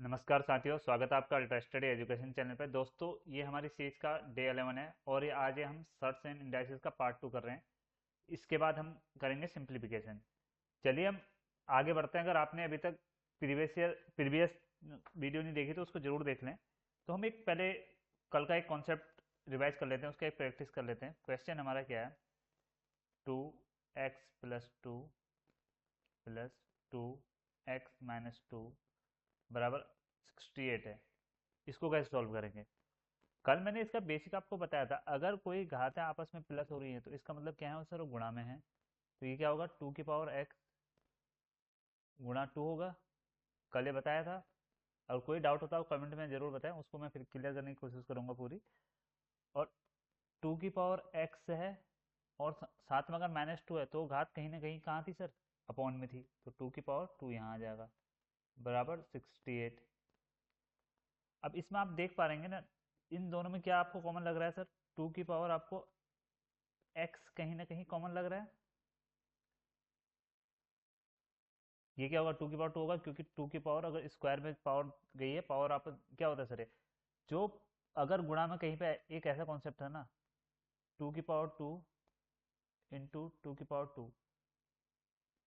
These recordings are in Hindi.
नमस्कार साथियों, स्वागत है आपका अल्ट्रा स्टडी एजुकेशन चैनल पे। दोस्तों, ये हमारी सीरीज का डे 11 है और ये आज हम सर्च एंड इंडाइसेस का पार्ट 2 कर रहे हैं। इसके बाद हम करेंगे सिंप्लीफिकेशन। चलिए हम आगे बढ़ते हैं। अगर आपने अभी तक प्रीवियस वीडियो नहीं देखी तो उसको जरूर देख लें। तो हम एक पहले कल का एक कॉन्सेप्ट रिवाइज कर लेते हैं, उसका एक प्रैक्टिस कर लेते हैं। क्वेश्चन हमारा क्या है? 2x + 2 + 2x - 2 बराबर 68 है। इसको कैसे सॉल्व करेंगे? कल मैंने इसका बेसिक आपको बताया था। अगर कोई घातें आपस में प्लस हो रही है तो इसका मतलब क्या है सर? वो गुणा में है। तो ये क्या होगा? 2 की पावर x गुणा 2 होगा। कल ये बताया था। और कोई डाउट होता है कमेंट में जरूर बताएं, उसको मैं फिर क्लियर करने की कोशिश करूंगा पूरी। और 2 की पावर x है और साथ में अगर -2 है तो घात कहीं ना कहीं कहाँ थी सर? अपॉन में थी। तो 2 की पावर 2 यहाँ आ जाएगा बराबर 68। अब इसमें आप देख पा रहेंगे ना, इन दोनों में क्या आपको कॉमन लग रहा है सर? 2 की पावर आपको x कहीं ना कहीं कॉमन लग रहा है। ये क्या होगा? 2 की पावर 2 होगा, क्योंकि 2 की पावर अगर स्क्वायर में पावर गई है, पावर आप क्या होता है सर? ये जो अगर गुणा में कहीं पे एक ऐसा कॉन्सेप्ट है ना, 2 की पावर 2 इंटू 2 की पावर 2,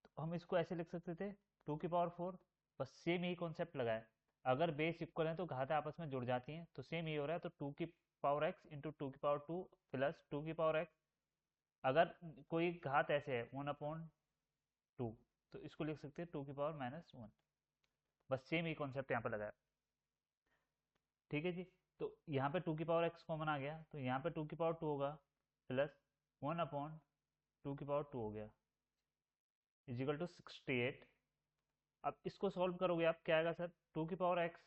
तो हम इसको ऐसे लिख सकते थे 2 की पावर 4। बस सेम यही कॉन्सेप्ट लगा है। अगर बेस इक्वल है तो घातें आपस में जुड़ जाती हैं, तो सेम यही हो रहा है। तो 2 की पावर x इंटू 2 की पावर 2 प्लस 2 की पावर x। अगर कोई घात ऐसे है 1/2, तो इसको लिख सकते हैं 2 की पावर -1। बस सेम ही कॉन्सेप्ट यहाँ पे लगाया। ठीक है जी। तो यहाँ पे 2 की पावर x कॉमन आ गया, तो यहाँ पे 2 की पावर 2 होगा प्लस 1/2 हो गया इजिकल टू 68। अब इसको सॉल्व करोगे आप, क्या आएगा सर? 2 की पावर x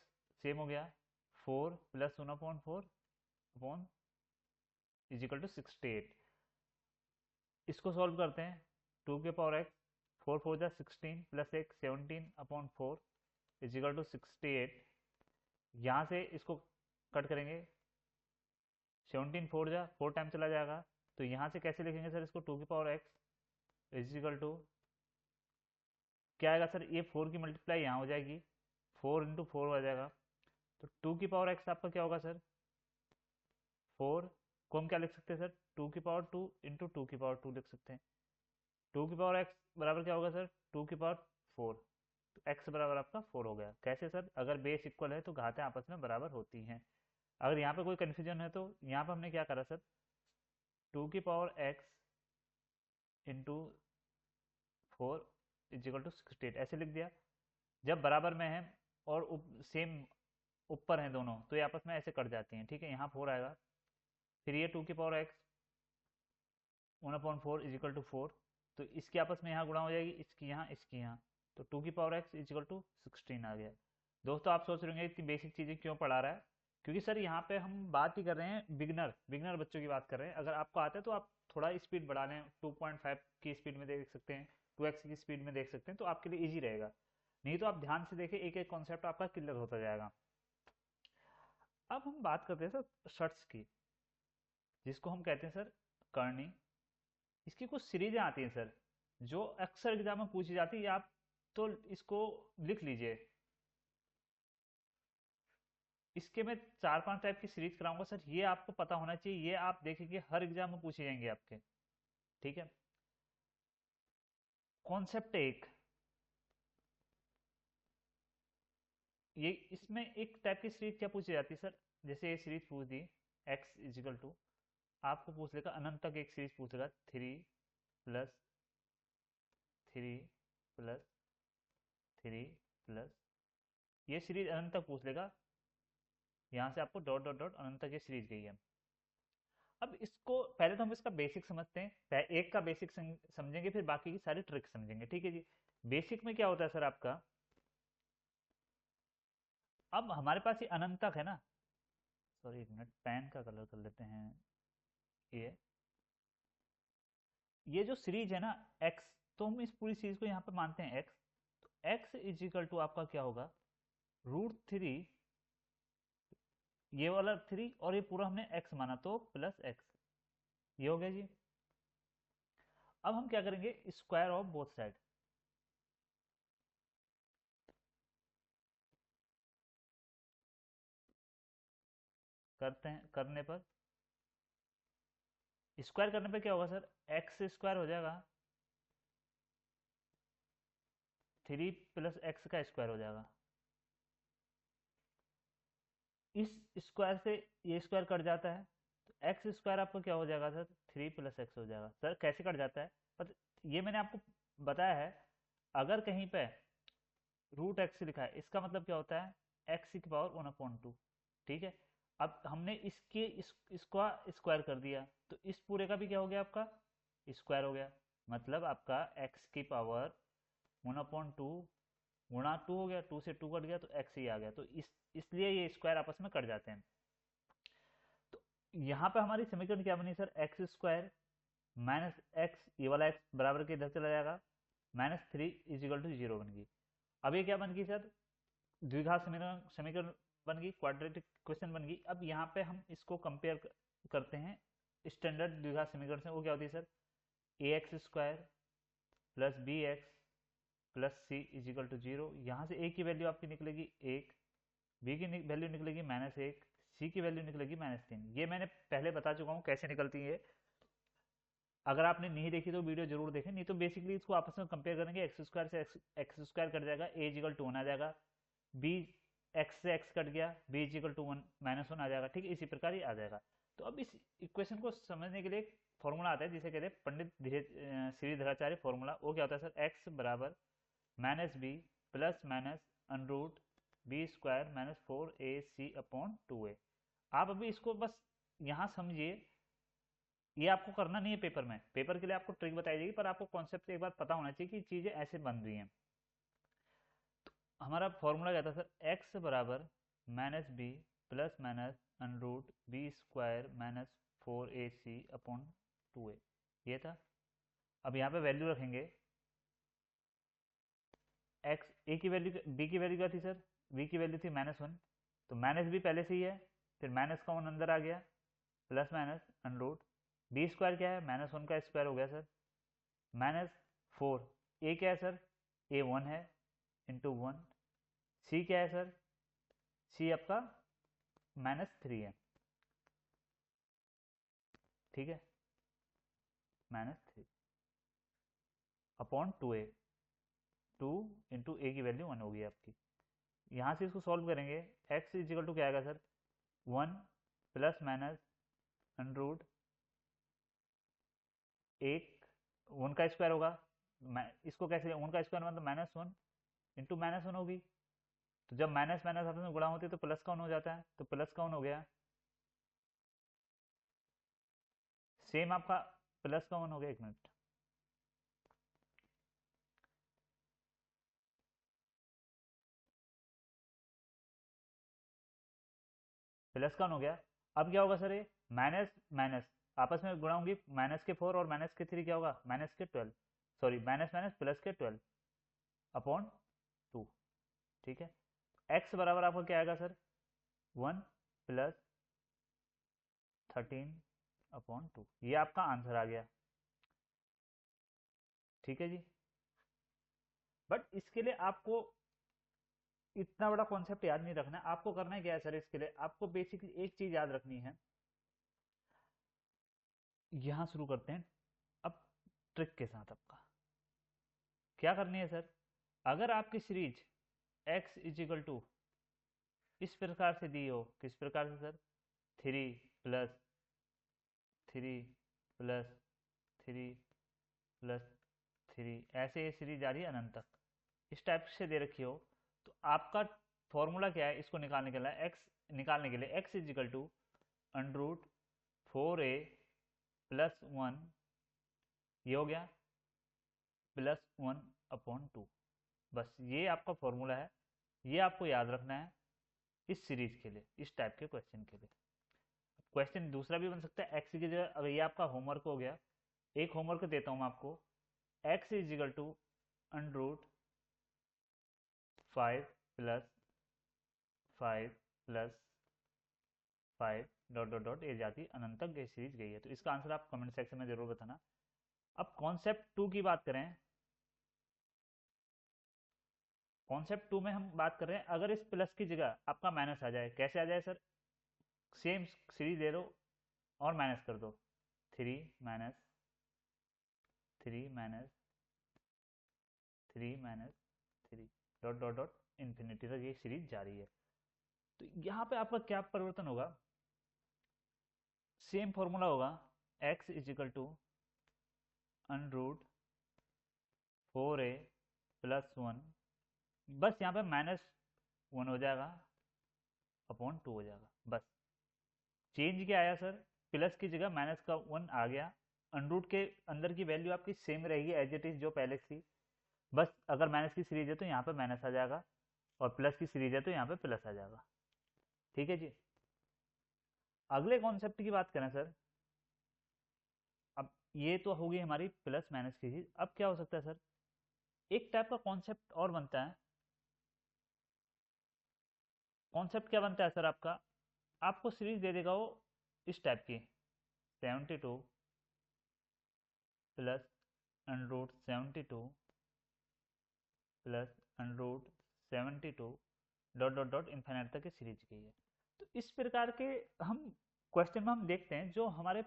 सेम हो गया 4 प्लस 1/4 अपॉन इजिकल टू 68। इसको सॉल्व करते हैं। 2 की पावर x 4 4 जा 16 प्लस 1 17/4 इजिकल टू 68। यहाँ से इसको कट करेंगे। 17 4 जा 4 टाइम चला जाएगा। तो यहाँ से कैसे लिखेंगे सर इसको? 2 की पावर x इजिकल टू क्या आएगा सर? ये 4 की मल्टीप्लाई यहाँ हो जाएगी, 4 × 4 हो जाएगा। तो 2 की पावर x आपका क्या होगा सर? 4 को हम क्या लिख सकते हैं सर? 2 की पावर 2 इंटू 2 की पावर 2 लिख सकते हैं। 2 की पावर x बराबर क्या होगा सर? 2 की पावर 4। तो x बराबर आपका 4 हो गया। कैसे सर? अगर बेस इक्वल है तो घातें आपस में बराबर होती हैं। अगर यहाँ पे कोई कन्फ्यूजन है तो यहाँ पे हमने क्या करा सर? 2 की पावर x इंटू 4 = 68 ऐसे लिख दिया। जब बराबर में है और सेम ऊपर हैं दोनों, तो ये आपस में ऐसे कट जाती हैं। ठीक है, यहाँ 4 आएगा। फिर ये 2 की पावर x 1/4 = 4। तो इसकी आपस में यहाँ गुणा हो जाएगी, इसकी यहाँ इसकी यहाँ। तो 2 की पावर x = 16 आ गया। दोस्तों, आप सोच रहे होंगे इतनी बेसिक चीज़ें क्यों पढ़ा रहा है? क्योंकि सर यहाँ पे हम बात ही कर रहे हैं बिगनर बच्चों की बात कर रहे हैं। अगर आपको आता है तो आप थोड़ा स्पीड बढ़ा लें, 2.5 की स्पीड में देख सकते हैं, 2x की स्पीड में देख सकते हैं, तो आपके लिए ईजी रहेगा। नहीं तो आप ध्यान से देखें, एक एक कॉन्सेप्ट आपका क्लियर होता जाएगा। अब हम बात करते हैं सर शर्ट्स की, जिसको हम कहते हैं सर करनी। इसकी कुछ सीरीजें आती हैं सर, जो अक्सर एग्जाम में पूछी जाती है। आप तो इसको लिख लीजिए। इसके मैं 4 5 टाइप की सीरीज कराऊंगा सर, ये आपको पता होना चाहिए। ये आप देखेंगे हर एग्जाम में पूछे जाएंगे आपके। ठीक है। कॉन्सेप्ट एक, ये इसमें एक टाइप की सीरीज क्या पूछी जाती है सर? जैसे ये सीरीज पूछ दी x = आपको पूछ लेगा अनंत तक एक सीरीज पूछ लेगा 3 + 3 + 3 + ये सीरीज अनंत तक पूछ लेगा। यहाँ से आपको डॉट डॉट डॉट अनंत तक ये सीरीज गई है। अब इसको पहले तो हम इसका बेसिक समझते हैं। एक का बेसिक समझेंगे, फिर बाकी की सारी ट्रिक समझेंगे। ठीक है जी। बेसिक में क्या होता है सर आपका? अब हमारे पास ये अनंत तक है ना। सॉरी, एक मिनट, पेन का कलर कर लेते हैं। ये ये जो सीरीज है ना x, तो हम इस पूरी सीरीज को यहाँ पे मानते हैं x। तो x = आपका क्या होगा? √3, ये वाला 3 और ये पूरा हमने x माना तो +x। ये हो गया जी। अब हम क्या करेंगे? Square of both side. करने पर, स्क्वायर करने पे क्या होगा सर, एक्स स्क्वायर हो जाएगा, 3 + x का स्क्वायर हो जाएगा। इस स्क्वायर से ये स्क्वायर कट जाता है, तो एक्स स्क्वायर आपको क्या हो जाएगा सर, 3 + x हो जाएगा। सर कैसे कट जाता है, पर ये मैंने आपको बताया है। अगर कहीं पे √x लिखा है, इसका मतलब क्या होता है, x⁴1/2। ठीक है, अब हमने इसका स्क्वायर कर दिया, तो इस पूरे का भी क्या हो गया, आपका स्क्वायर हो गया। मतलब आपका x⁴1/2 गुणा 2 हो गया, 2 से 2 कट गया तो x ही आ गया। तो इसलिए ये स्क्वायर आपस में कट जाते हैं। तो यहाँ पे हमारी समीकरण क्या बनी सर, x² - x, ये वाला x बराबर के इधर चला जाएगा, -3 = 0 बन गई। अब ये क्या बन गई सर, द्विघात समीकरण समीकरण बन गई, क्वाड्रेटिक क्वेश्चन बन गई। अब यहाँ पे हम इसको कंपेयर करते हैं स्टैंडर्ड द्विघात समीकरण से। वो क्या होती है सर, ax² + bx + c = 0। यहाँ से a की वैल्यू आपकी निकलेगी 1, b की वैल्यू निकलेगी -1, c की वैल्यू निकलेगी -3। ये मैंने पहले बता चुका हूँ कैसे निकलती है। अगर आपने नहीं देखी तो वीडियो जरूर देखें, नहीं तो बेसिकली इसको आपस में कंपेयर करेंगे, x² से x² कट जाएगा, a = 1 आ जाएगा, b x से x कट गया, b = 1 -1 आ जाएगा। ठीक है, इसी प्रकार ही आ जाएगा। तो अब इस इक्वेशन को समझने के लिए एक फॉर्मूला आता है जिसे कहते हैं पंडित श्रीधराचार्य फॉर्मूला। वो क्या होता है सर, x बराबर -b ± √b² - 4ac/2a। आप अभी इसको बस यहाँ समझिए, ये आपको करना नहीं है पेपर में, पेपर के लिए आपको ट्रिक बताई जाएगी, पर आपको कॉन्सेप्ट एक बार पता होना चाहिए कि चीजें ऐसे बन रही हैं। तो हमारा फॉर्मूला क्या था सर, x बराबर -b ± √b² - 4ac/2a, ये था। अब यहाँ पे वैल्यू रखेंगे, x a की वैल्यू, b की वैल्यू क्या थी सर, b की वैल्यू थी -1, तो -b पहले से ही है, फिर -1 अंदर आ गया, प्लस माइनस √ b² क्या है, -1 का स्क्वायर हो गया सर, -4, a क्या है सर, a 1 है इंटू 1, c क्या है सर, c आपका -3 है। ठीक है, -3/2a, 2 इंटू a की वैल्यू 1 होगी आपकी। यहाँ से इसको सॉल्व करेंगे, x = क्या आएगा सर, 1 ± एक 1 का स्क्वायर होगा, इसको कैसे, 1 का स्क्वायर मतलब -1 इंटू -1 होगी। तो जब माइनस माइनस आपस में गुणा होती है तो प्लस का 1 हो जाता है, तो प्लस का 1 हो गया, सेम आपका प्लस का 1 हो गया। 1 मिनट, प्लस का 1 हो गया। अब क्या होगा सर, ये माइनस माइनस आपस में गुणा होंगी, -4 और -3 क्या होगा, -12, सॉरी माइनस माइनस +12/2। ठीक है, x बराबर आपका क्या आएगा सर, 1 + 13/2, ये आपका आंसर आ गया। ठीक है जी, बट इसके लिए आपको इतना बड़ा कॉन्सेप्ट याद नहीं रखना है। आपको करना है क्या है सर, इसके लिए आपको बेसिकली एक चीज याद रखनी है। यहां शुरू करते हैं अब ट्रिक के साथ। आपका क्या करनी है सर, अगर आपकी सीरीज x = इस प्रकार से दी हो, किस प्रकार से सर, 3 + 3 + 3 + 3, ऐसे ये सीरीज आ रही है अनंत तक, इस टाइप से दे रखी हो, तो आपका फॉर्मूला क्या है, इसको निकालने के लिए x = √4a + 1, ये हो गया, +1/2। बस ये आपका फॉर्मूला है, ये आपको याद रखना है इस सीरीज के लिए, इस टाइप के क्वेश्चन के लिए। क्वेश्चन दूसरा भी बन सकता है x की जगह, अगर ये आपका होमवर्क हो गया, एक होमवर्क देता हूं मैं आपको, x = √5 + 5 + 5 ... ये जाती अनंत तक ये सीरीज गई है। तो इसका आंसर आप कमेंट सेक्शन में जरूर बताना। अब कॉन्सेप्ट 2 की बात करें, कॉन्सेप्ट 2 में हम बात कर रहे हैं, अगर इस प्लस की जगह आपका माइनस आ जाए, कैसे आ जाए सर, सेम सीरीज ले लो और माइनस कर दो, 3 - 3 - 3 - 3 डॉट डॉट डॉट इन्फिनिटी तक ये सीरीज जारी है। तो यहाँ पे आपका क्या परिवर्तन होगा, सेम फॉर्मूला होगा, x इजिकल टू √4a+1, बस यहाँ पे -1 हो जाएगा अपॉन 2 हो जाएगा। बस चेंज क्या आया सर, प्लस की जगह माइनस का 1 आ गया, अनरूट के अंदर की वैल्यू आपकी सेम रहेगी एज इट इज जो पहले थी, बस अगर माइनस की सीरीज है तो यहाँ पे माइनस आ जाएगा और प्लस की सीरीज है तो यहाँ पे प्लस आ जाएगा। ठीक है जी। अगले कॉन्सेप्ट की बात करें सर, अब ये तो होगी हमारी प्लस माइनस की चीज, अब क्या हो सकता है सर, एक टाइप का कॉन्सेप्ट और बनता है। कॉन्सेप्ट क्या बनता है सर आपका, आपको सीरीज दे देगा वो इस टाइप की, 72 plus √72 plus √72 dot dot dot infinite तक की सीरीज की है। तो इस प्रकार के हम क्वेश्चन में हम देखते हैं जो हमारे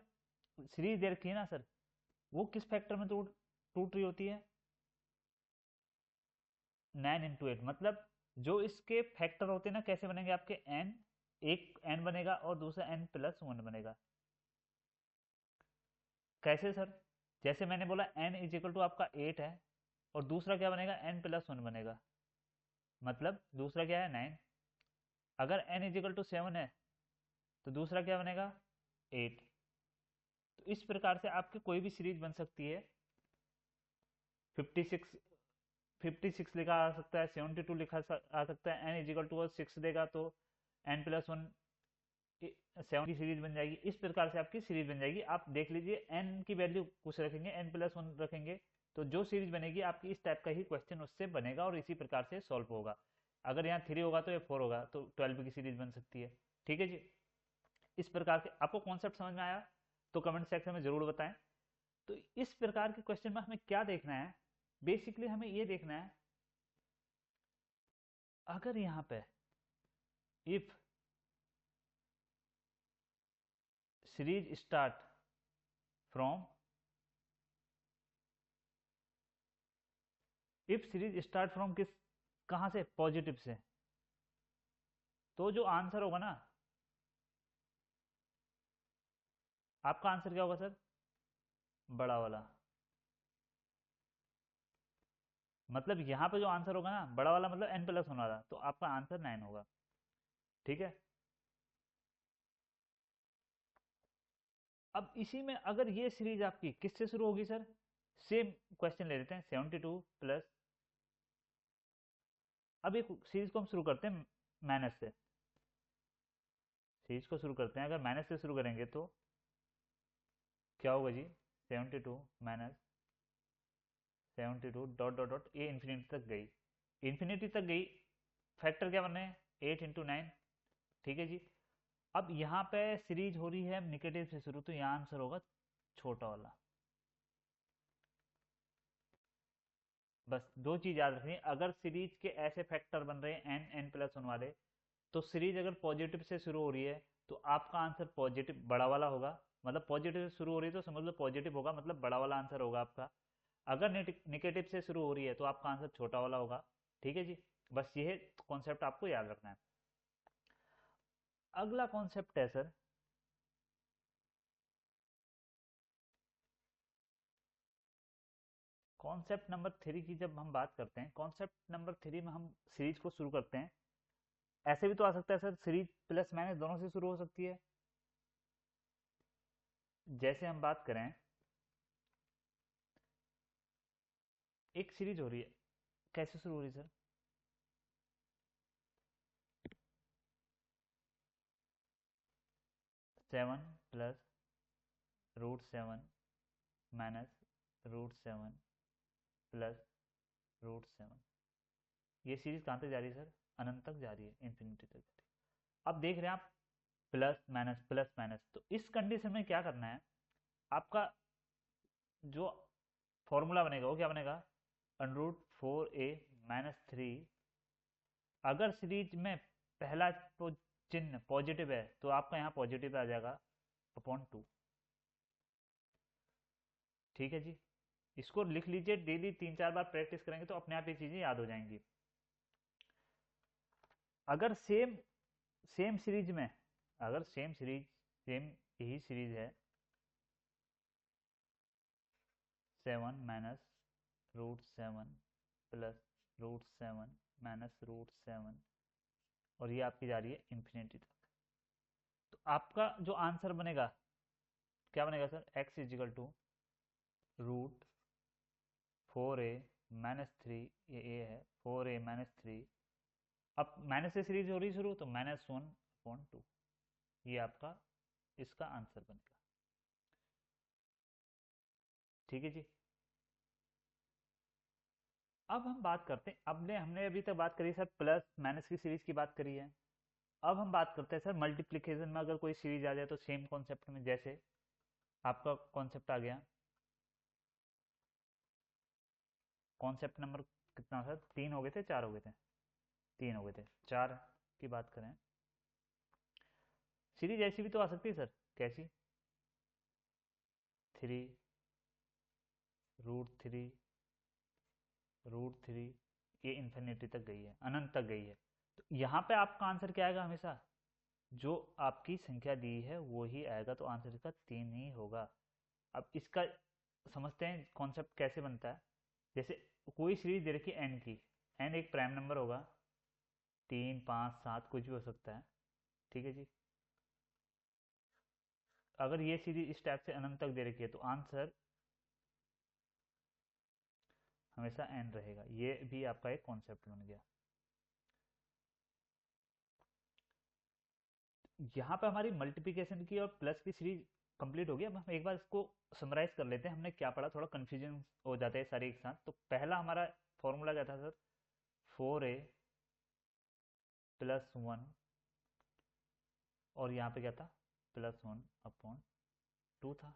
सीरीज दे रखी है ना सर, वो किस फैक्टर में टूट रही होती है, 9 × 8, मतलब जो इसके फैक्टर होते हैं ना कैसे बनेंगे आपके n, एक n बनेगा और दूसरा n+1 बनेगा। कैसे सर, जैसे मैंने बोला n इजिकल टू आपका 8 है और दूसरा क्या बनेगा n+1 बनेगा, मतलब दूसरा क्या है 9। अगर n इजिकल टू 7 है तो दूसरा क्या बनेगा 8। तो इस प्रकार से आपकी कोई भी सीरीज बन सकती है, 56 लिखा आ सकता है, 72 लिखा आ सकता है, n इजिकल टू 6 देगा तो n+1 7 की सीरीज बन जाएगी। इस प्रकार से आपकी सीरीज बन जाएगी। आप देख लीजिए n की वैल्यू कुछ रखेंगे, n+1 रखेंगे, तो जो सीरीज बनेगी आपकी इस टाइप का ही क्वेश्चन उससे बनेगा और इसी प्रकार से सॉल्व होगा। अगर यहाँ 3 होगा तो ये 4 होगा, तो 12 की सीरीज बन सकती है। ठीक है जी। इस प्रकार से आपको कॉन्सेप्ट समझ में आया तो कमेंट सेक्शन में जरूर बताएं। तो इस प्रकार के क्वेश्चन में हमें क्या देखना है, बेसिकली हमें ये देखना है, अगर यहाँ पे if series start from, if series start from किस, कहां से, पॉजिटिव से, तो जो आंसर होगा ना, आपका आंसर क्या होगा सर, बड़ा वाला। मतलब यहाँ पे जो आंसर होगा ना बड़ा वाला, मतलब n+1 वाला, तो आपका आंसर 9 होगा। ठीक है। अब इसी में अगर ये सीरीज आपकी किससे शुरू होगी सर, सेम क्वेश्चन ले लेते हैं, 72 प्लस, अब एक सीरीज को हम शुरू करते हैं माइनस से, सीरीज को शुरू करते हैं, अगर माइनस से शुरू करेंगे तो क्या होगा जी, 72 माइनस 72 डॉट डॉट डॉट, ये इन्फिनिटी तक गई, इन्फिनिटी तक गई, फैक्टर क्या बने 8 × 9। ठीक है जी। अब यहाँ पे सीरीज हो रही है निगेटिव से शुरू, तो यहाँ आंसर होगा छोटा वाला। बस दो चीज याद रखनी, अगर सीरीज के ऐसे फैक्टर बन रहे हैं n+1 वाले, तो सीरीज अगर पॉजिटिव से शुरू हो रही है तो आपका आंसर पॉजिटिव बड़ा वाला होगा, मतलब पॉजिटिव से शुरू हो रही है तो समझ लो पॉजिटिव होगा, मतलब बड़ा वाला आंसर होगा आपका। अगर नेगेटिव से शुरू हो रही है तो आपका आंसर छोटा वाला होगा। ठीक है जी। बस ये कॉन्सेप्ट आपको याद रखना है। अगला कॉन्सेप्ट है सर, कॉन्सेप्ट नंबर 3 की जब हम बात करते हैं, कॉन्सेप्ट नंबर 3 में हम सीरीज को शुरू करते हैं, ऐसे भी तो आ सकता है सर, सीरीज प्लस माइनस दोनों से शुरू हो सकती है। जैसे हम बात करें, एक सीरीज हो रही है, कैसे शुरू हो रही है सर, 7 प्लस √7 माइनस √7 प्लस √7, ये सीरीज कहाँ तक जा रही है सर, अनंत तक जा रही है, इन्फिनिटी तक जा रही है। अब देख रहे हैं आप प्लस माइनस, तो इस कंडीशन में क्या करना है, आपका जो फॉर्मूला बनेगा वो क्या बनेगा, √4a - 3, अगर सीरीज में पहला तो चिन्ह पॉजिटिव है तो आपका यहाँ पॉजिटिव आ जाएगा अपॉन 2। ठीक है जी, इसको लिख लीजिए, डेली 3-4 बार प्रैक्टिस करेंगे तो अपने आप ये चीजें याद हो जाएंगी। अगर सेम सेम सीरीज में, अगर सेम यही सीरीज है 7 माइनस √7 प्लस √7 माइनस √7 और ये आपकी जा रही है इन्फिनिटी तक, तो आपका जो आंसर बनेगा क्या बनेगा sir, x equal to √4a minus 3, ये a है 4a माइनस 3, अब माइनस से सीरीज हो रही शुरू तो -1/2, ये आपका इसका आंसर बनेगा। ठीक है जी, अब हम बात करते हैं, हमने अभी तक बात करी सर प्लस माइनस की सीरीज की बात करी है। अब हम बात करते हैं सर मल्टीप्लिकेशन में अगर कोई सीरीज आ जाए तो सेम कॉन्सेप्ट में, जैसे आपका कॉन्सेप्ट आ गया, कॉन्सेप्ट नंबर कितना सर, 3 हो गए थे 4 हो गए थे, 3 हो गए थे, 4 की बात करें, सीरीज ऐसी भी तो आ सकती है सर, कैसी, 3 √3 √3, ये इन्फिनिटी तक गई है, अनंत तक गई है, तो यहाँ पे आपका आंसर क्या आएगा, हमेशा जो आपकी संख्या दी है वो ही आएगा, तो आंसर इसका 3 ही होगा। अब इसका समझते हैं कॉन्सेप्ट कैसे बनता है। जैसे कोई सीरीज दे रखी है एन की, एन एक प्राइम नंबर होगा, 3 5 7 कुछ भी हो सकता है, ठीक है जी। अगर ये सीरीज इस टाइप से अनंत तक दे रखी है तो आंसर हमेशा एन रहेगा, ये भी आपका एक कॉन्सेप्ट बन गया। यहाँ पे हमारी मल्टीप्लिकेशन की और प्लस की सीरीज कंप्लीट हो गई। अब हम एक बार इसको समराइज कर लेते हैं, हमने क्या पढ़ा, थोड़ा कंफ्यूजन हो जाता है सारे एक साथ। तो पहला हमारा फॉर्मूला क्या था सर, 4a + 1 और यहाँ पे क्या था +1/2 था।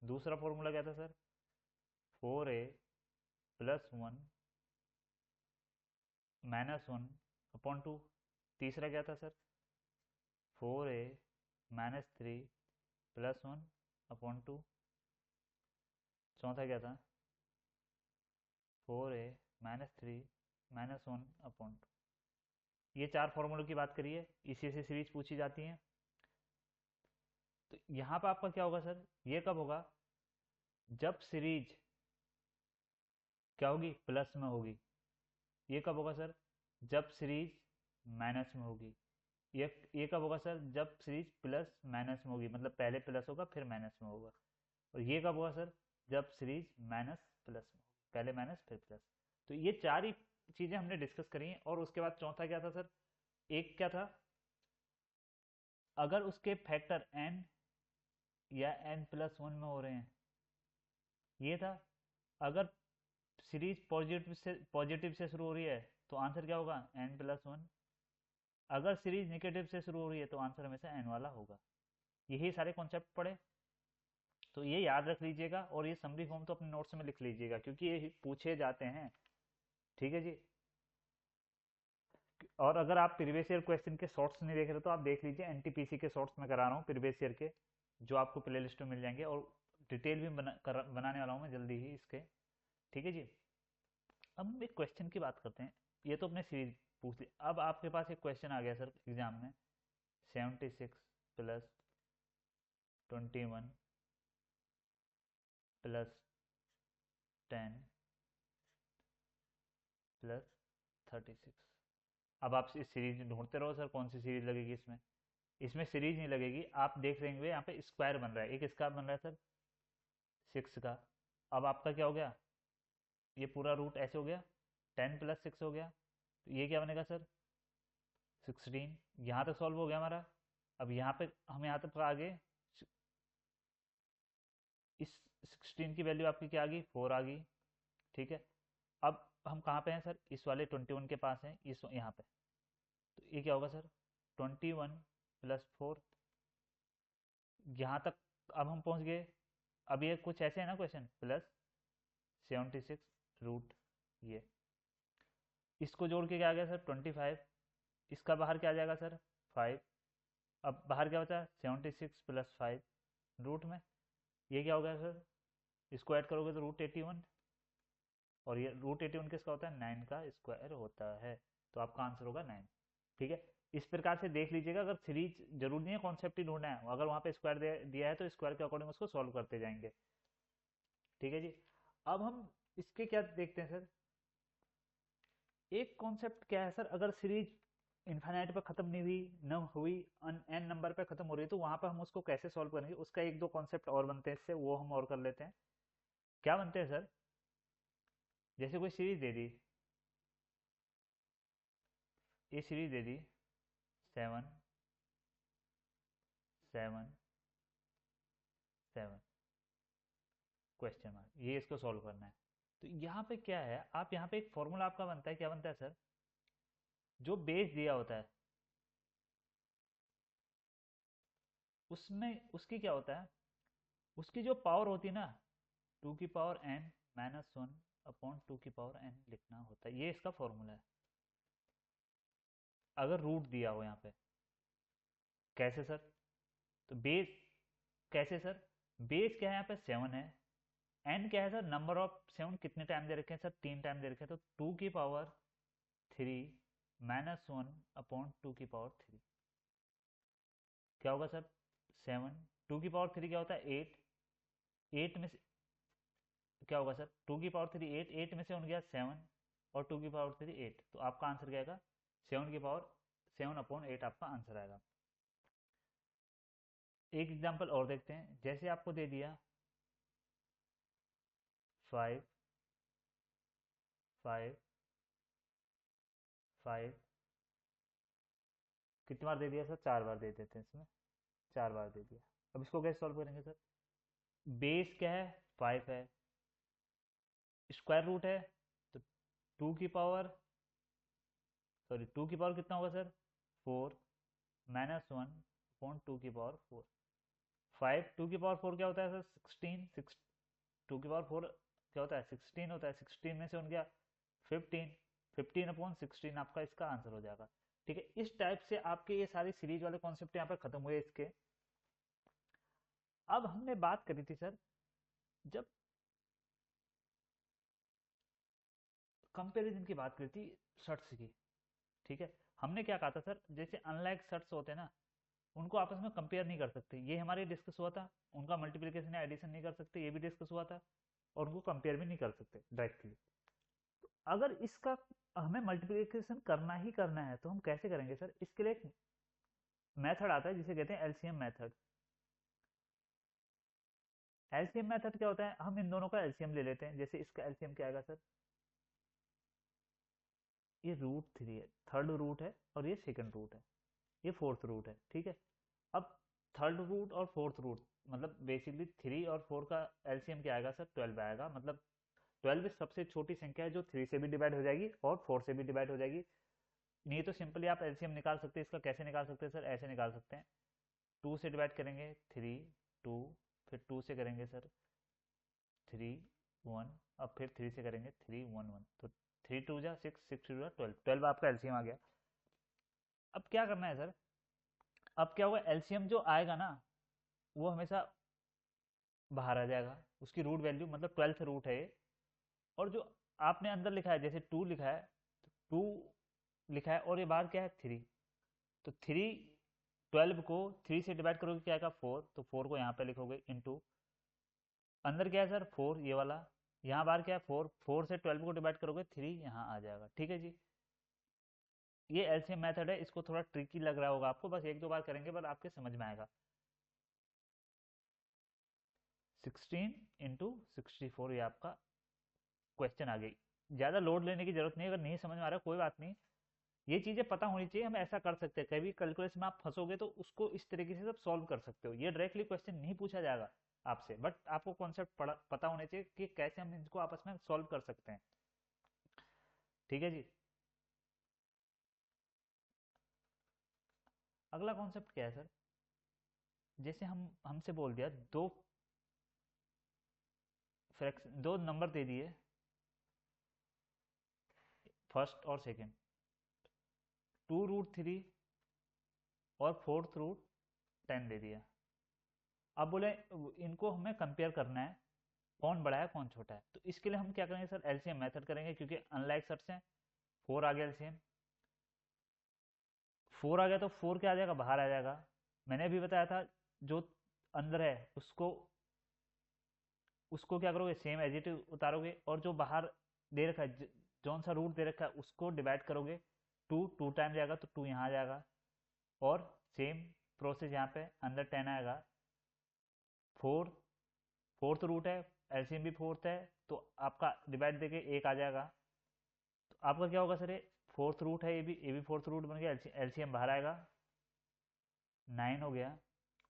दूसरा फॉर्मूला क्या था सर, 4a + 1 -1/2। तीसरा क्या था सर, 4a - 3 + 1/2। चौथा क्या था, 4a - 3 -1/2। ये 4 फॉर्मूलों की बात करिए, इसी से सीरीज पूछी जाती है। तो यहाँ पर आपका क्या होगा सर, ये कब होगा, जब सीरीज क्या होगी, प्लस में होगी। ये कब होगा सर, जब सीरीज माइनस में होगी। ये कब होगा सर, जब सीरीज प्लस माइनस में होगी, मतलब पहले प्लस होगा फिर माइनस में होगा। और ये कब होगा सर, जब सीरीज माइनस प्लस में, पहले माइनस फिर प्लस। तो ये 4 ही चीजें हमने डिस्कस करी हैं। और उसके बाद चौथा क्या था सर, एक क्या था, अगर उसके फैक्टर n या n+1 में हो रहे हैं, ये था। अगर सीरीज पॉजिटिव से शुरू हो रही है तो आंसर क्या होगा, n+1। अगर सीरीज नेगेटिव से शुरू हो रही है तो आंसर हमेशा n वाला होगा। यही सारे कॉन्सेप्ट पढ़े, तो ये याद रख लीजिएगा और ये समरी फॉर्म तो अपने नोट्स में लिख लीजिएगा क्योंकि ये पूछे जाते हैं। ठीक है जी। और अगर आप प्रीवियस ईयर क्वेश्चन के शॉर्ट्स नहीं देख रहे तो आप देख लीजिए, एनटीपीसी के शॉर्ट्स में करा रहा हूँ प्रीवियस ईयर के, जो आपको प्ले लिस्ट में मिल जाएंगे, और डिटेल भी बनाने वाला हूँ मैं जल्दी ही इसके। ठीक है जी। अब हम एक क्वेश्चन की बात करते हैं, ये तो अपने सीरीज पूछ ली। अब आपके पास एक क्वेश्चन आ गया सर एग्जाम में, 76 + 21 + 10 + 36। अब आप इस सीरीज ढूंढते रहो सर कौन सी सीरीज लगेगी इसमें। इसमें सीरीज नहीं लगेगी, आप देख रहे होंगे यहाँ पे स्क्वायर बन रहा है, एक स्क्वायर बन रहा है सर 6 का। अब आपका क्या हो गया, ये पूरा रूट ऐसे हो गया, 10 + 6 हो गया, तो ये क्या बनेगा सर 16। यहाँ तक सॉल्व हो गया हमारा। अब यहाँ पे हम यहाँ तक आ गए, इस 16 की वैल्यू आपकी क्या आ गई, 4 आ गई। ठीक है। अब हम कहाँ पे हैं सर, इस वाले 21 के पास हैं, इस यहाँ पे, तो ये क्या होगा सर 21 + 4, यहाँ तक अब हम पहुँच गए। अब ये कुछ ऐसे है ना क्वेश्चन, +76 रूट, ये इसको जोड़ के क्या आ गया सर 25, इसका बाहर क्या आ जाएगा सर 5। अब बाहर क्या बचा, 76 प्लस 5 रूट में, ये क्या हो गया सर, इसको ऐड करोगे तो रूट 81, और ये रूट 81 किसका होता है, 9 का स्क्वायर होता है, तो आपका आंसर होगा 9। ठीक है, इस प्रकार से देख लीजिएगा, अगर सीरीज जरूरी नहीं है कॉन्सेप्ट ही ढूंढना है, अगर वहाँ पे स्क्वायर दिया है तो स्क्वायर के अकॉर्डिंग उसको सॉल्व करते जाएंगे। ठीक है जी, अब हम इसके क्या देखते हैं सर, एक कॉन्सेप्ट क्या है सर, अगर सीरीज इन्फाइनाइट पे खत्म नहीं हुई, न हुई एन नंबर पे खत्म हो रही है, तो वहां पर हम उसको कैसे सॉल्व करेंगे, उसका एक दो कॉन्सेप्ट और बनते हैं इससे, वो हम और कर लेते हैं। क्या बनते हैं सर, जैसे कोई सीरीज दे दी, ये सीरीज दे दी 7 7 7 क्वेश्चन मार्क, ये इसको सॉल्व करना है। तो यहाँ पे क्या है, आप यहाँ पे एक फॉर्मूला आपका बनता है, क्या बनता है सर, जो बेस दिया होता है उसमें उसकी क्या होता है, उसकी जो पावर होती है ना, 2n-1/2 लिखना होता है, ये इसका फॉर्मूला है, अगर रूट दिया हो यहाँ पे। कैसे सर, तो बेस, कैसे सर, बेस क्या है यहाँ पे 7 है, एन क्या है सर, नंबर ऑफ 7 कितने टाइम दे रखे हैं सर, 3 टाइम दे रखे हैं, तो 2^3 क्या होगा सर, 7, 2^3 क्या होता है 8, 8 में से क्या होगा सर, 2^3 8, 8 में से उन गया 7, और 2^3 8, तो आपका आंसर क्या आएगा, 7 आपका आंसर आएगा। एक एग्जांपल और देखते हैं, जैसे आपको दे दिया 5 5 5, कितनी बार दे दिया सर, 4 बार दे देते हैं इसमें, 4 बार दे दिया। अब इसको कैसे सॉल्व करेंगे सर, बेस क्या है 5 है, स्क्वायर रूट है, तो 2 की पावर, सॉरी 2 की पावर कितना होगा सर 4, -1/2 5, 2 की पावर 4 क्या होता है सर 16, 6, 2 की पावर 4 क्या होता है 16 होता है, 16 में से उन गया 15, 15/16 आपका इसका आंसर हो जाएगा। ठीक है, इस टाइप से आपके ये सारी सीरीज वाले कॉन्सेप्ट यहाँ पर खत्म हुए इसके। अब हमने बात करी थी सर, जब कंपैरिजन की बात करी थी शर्ट्स की। ठीक है, हमने क्या कहा था सर, जैसे अनलाइक शर्ट्स होते हैं ना, उनको आपस में कंपेयर नहीं कर सकते, ये हमारे डिस्कस हुआ था, उनका मल्टीप्लिकेशन या एडिशन नहीं कर सकते, ये भी डिस्कस हुआ था, और उनको कंपेयर भी नहीं कर सकते डायरेक्टली। तो अगर इसका हमें मल्टीप्लिकेशन करना ही करना है, तो हम कैसे करेंगे सर, इसके लिए एक मेथड आता है जिसे कहते हैं एलसीएम मेथड। एलसीएम मेथड क्या होता है, हम इन दोनों का एलसीएम ले लेते हैं, जैसे इसका एलसीएम क्या आएगा सर, ये रूट 3 है, थर्ड रूट है, और ये सेकंड रूट है, ये फोर्थ रूट है। ठीक है, अब थर्ड रूट और फोर्थ रूट, मतलब बेसिकली 3 और 4 का एलसीएम क्या आएगा सर, 12 आएगा, मतलब 12 सबसे छोटी संख्या है जो 3 से भी डिवाइड हो जाएगी और 4 से भी डिवाइड हो जाएगी। नहीं तो सिंपली आप एलसीएम निकाल सकते हैं, इसका कैसे निकाल सकते हैं सर, ऐसे निकाल सकते हैं, 2 से डिवाइड करेंगे 3, 2, फिर 2 से करेंगे सर 3, 1, अब फिर 3 से करेंगे 3, 1, 1, तो 3×2 = 6, 6×2 = 12, 12 आपका एलसीएम आ गया। अब क्या करना है सर, अब क्या होगा, एलसीएम जो आएगा ना, वो हमेशा बाहर आ जाएगा, उसकी रूट वैल्यू, मतलब 12th रूट है ये, और जो आपने अंदर लिखा है, जैसे 2 लिखा है, तो 2 लिखा है, और ये बाहर क्या है 3, तो 3, 12 को 3 से डिवाइड करोगे क्या आएगा 4, तो 4 को यहाँ पे लिखोगे इनटू, अंदर क्या है सर 4 ये वाला, यहाँ बाहर क्या है 4, 4 से 12 को डिवाइड करोगे 3 यहाँ आ जाएगा। ठीक है जी, ये एलसीएम मेथड है, इसको थोड़ा ट्रिकी लग रहा होगा आपको, बस एक दो बार करेंगे पर आपके समझ में आएगा। 16×64 ये आपका क्वेश्चन आ गई, ज़्यादा लोड लेने की जरूरत नहीं, अगर नहीं समझ में आ रहा कोई बात नहीं, ये चीज़ें पता होनी चाहिए, हम ऐसा कर सकते हैं, कभी कैलकुलेशन में आप फंसोगे तो उसको इस तरीके से सब सॉल्व कर सकते हो, ये डायरेक्टली क्वेश्चन नहीं पूछा जाएगा आपसे, बट आपको कॉन्सेप्ट पता होने चाहिए कि कैसे हम इनको आपस में सॉल्व कर सकते हैं। ठीक है जी, अगला कॉन्सेप्ट क्या है सर, जैसे हमसे बोल दिया दो नंबर दे दिए, फर्स्ट और सेकंड, 2√3 और फोर्थ रूट 10 दे दिया। अब बोले इनको हमें कंपेयर करना है, कौन बड़ा है कौन छोटा है। तो इसके लिए हम क्या करेंगे सर, एलसीएम मेथड करेंगे, क्योंकि अनलाइक सर्च है 4 आ गया एलसीएम, 4 आ गया तो 4 क्या आ जाएगा, बाहर आ जाएगा। मैंने अभी बताया था जो अंदर है उसको क्या करोगे, सेम एज इट इज उतारोगे, और जो बाहर दे रखा है जौन सा रूट दे रखा है उसको डिवाइड करोगे, 2 टाइम जाएगा तो 2 यहाँ आ जाएगा, और सेम प्रोसेस यहाँ पे अंदर 10 आएगा। फोर्थ रूट है, एलसीएम भी फोर्थ है, तो आपका डिवाइड देके 1 आ जाएगा। तो आपका क्या होगा सर, ये फोर्थ रूट है, ये भी फोर्थ रूट बन गया, एलसीएम बाहर आएगा 9 हो गया,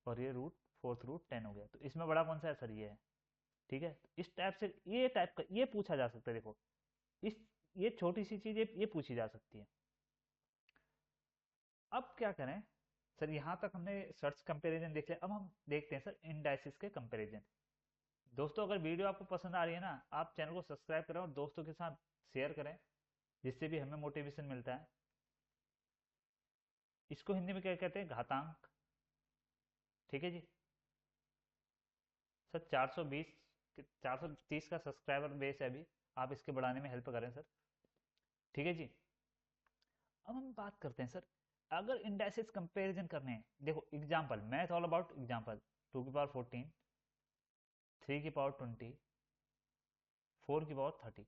और ये रूट फोर्थ रूट 10 हो गया। तो इसमें बड़ा कौन सा है सर, ये है। ठीक है, इस टाइप से ये टाइप का ये पूछा जा सकता है। देखो इस ये छोटी सी चीज ये पूछी जा सकती है। अब क्या करें सर, यहाँ तक हमने सर्च कंपैरिजन देख लिया, अब हम देखते हैं सर इंडाइसिस के कंपैरिजन। दोस्तों अगर वीडियो आपको पसंद आ रही है ना, आप चैनल को सब्सक्राइब करें और दोस्तों के साथ शेयर करें, जिससे भी हमें मोटिवेशन मिलता है। इसको हिंदी में क्या कहते हैं, घातांक। ठीक है जी सर, 430 का सब्सक्राइबर बेस है अभी, आप इसके बढ़ाने में हेल्प करें सर। ठीक है जी, अब हम बात करते हैं सर, अगर इंडाइसेस कंपैरिजन करने हैं, देखो example, math all about example, 2 की पावर 14, 3 की पावर 20, 4 की पावर 30।